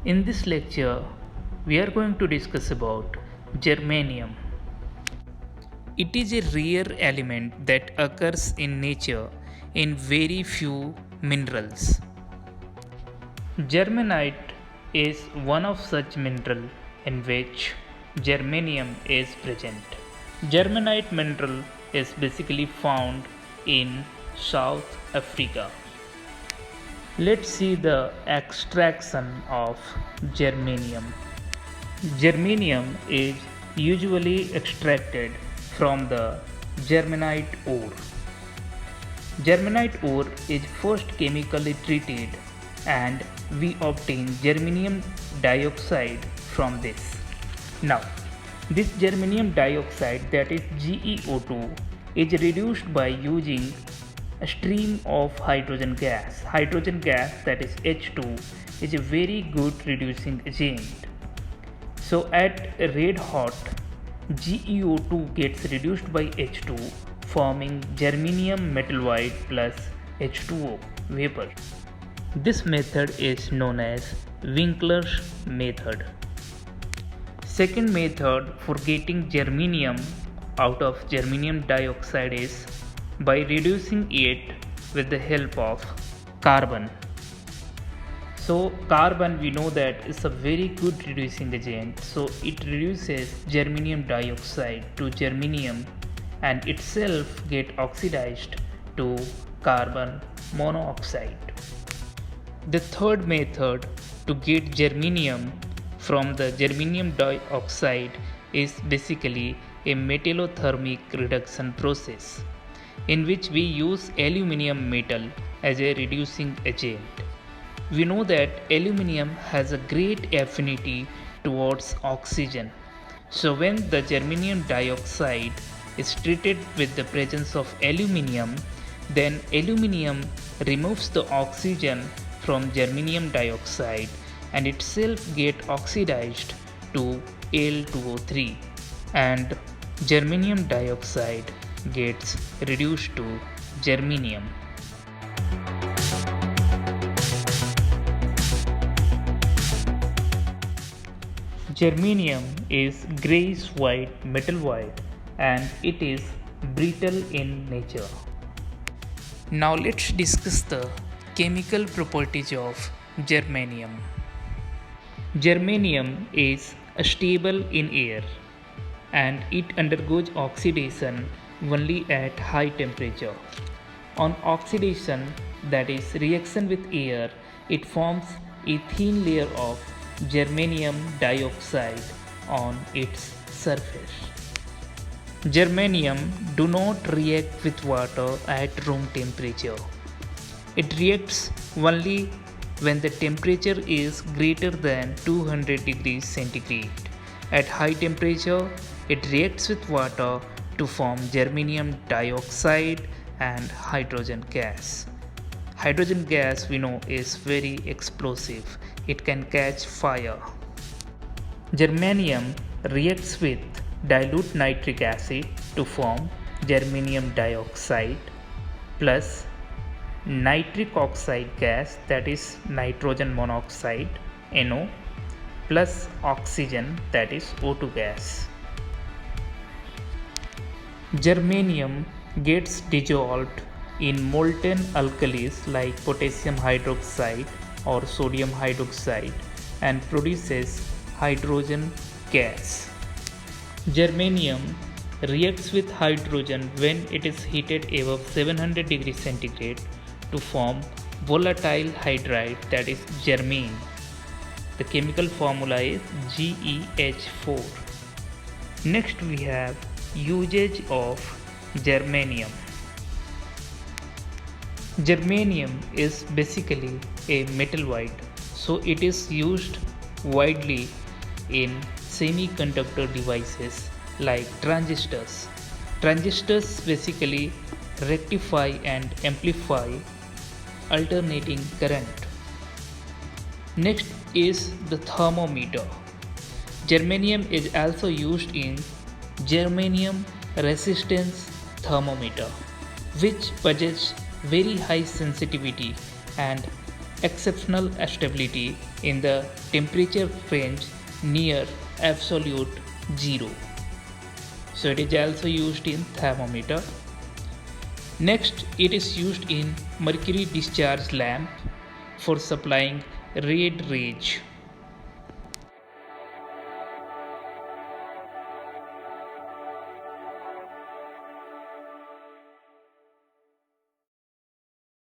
In this lecture, we are going to discuss about germanium. It is a rare element that occurs in nature in very few minerals. Germanite is one of such mineral in which germanium is present. Germanite mineral is basically found in South Africa. Let's see the extraction of germanium. Germanium is usually extracted from the germanite ore. Germanite ore is first chemically treated and we obtain germanium dioxide from this. Now, this germanium dioxide, that is GeO2, is reduced by using a stream of hydrogen gas. Hydrogen gas, that is H2, is a very good reducing agent. So at red hot, GeO2 gets reduced by H2, forming germanium metalloid plus H2O vapor. This method is known as Winkler's method. Second method for getting germanium out of germanium dioxide is by reducing it with the help of carbon. So carbon, we know that is a very good reducing agent, so it reduces germanium dioxide to germanium and itself get oxidized to carbon monoxide. The third method to get germanium from the germanium dioxide is basically a metallothermic reduction process in which we use aluminium metal as a reducing agent. We know that aluminium has a great affinity towards oxygen. So when the germanium dioxide is treated with the presence of aluminium, then aluminium removes the oxygen from germanium dioxide and itself get oxidized to Al2O3 and germanium dioxide gets reduced to germanium. Germanium is grayish white metal white and it is brittle in nature. Now let's discuss the chemical properties of germanium. Germanium is stable in air and it undergoes oxidation only at high temperature. On oxidation, that is reaction with air, it forms a thin layer of germanium dioxide on its surface. Germanium do not react with water at room temperature. It reacts only when the temperature is greater than 200 degrees centigrade. At high temperature, it reacts with water to form germanium dioxide and hydrogen gas. Hydrogen gas, we know, is very explosive. It can catch fire. Germanium reacts with dilute nitric acid to form germanium dioxide plus nitric oxide gas, that is nitrogen monoxide NO, plus oxygen, that is O2 gas. Germanium gets dissolved in molten alkalis like potassium hydroxide or sodium hydroxide and produces hydrogen gas. Germanium reacts with hydrogen when it is heated above 700 degrees centigrade to form volatile hydride, that is germane. The chemical formula is GeH4. Next we have usage of germanium. Germanium is basically a metalloid, so it is used widely in semiconductor devices like transistors. Transistors basically rectify and amplify alternating current. Next is the thermometer. Germanium is also used in germanium resistance thermometer, which possesses very high sensitivity and exceptional stability in the temperature range near absolute zero. So it is also used in thermometer. Next, it is used in mercury discharge lamp for supplying red rays.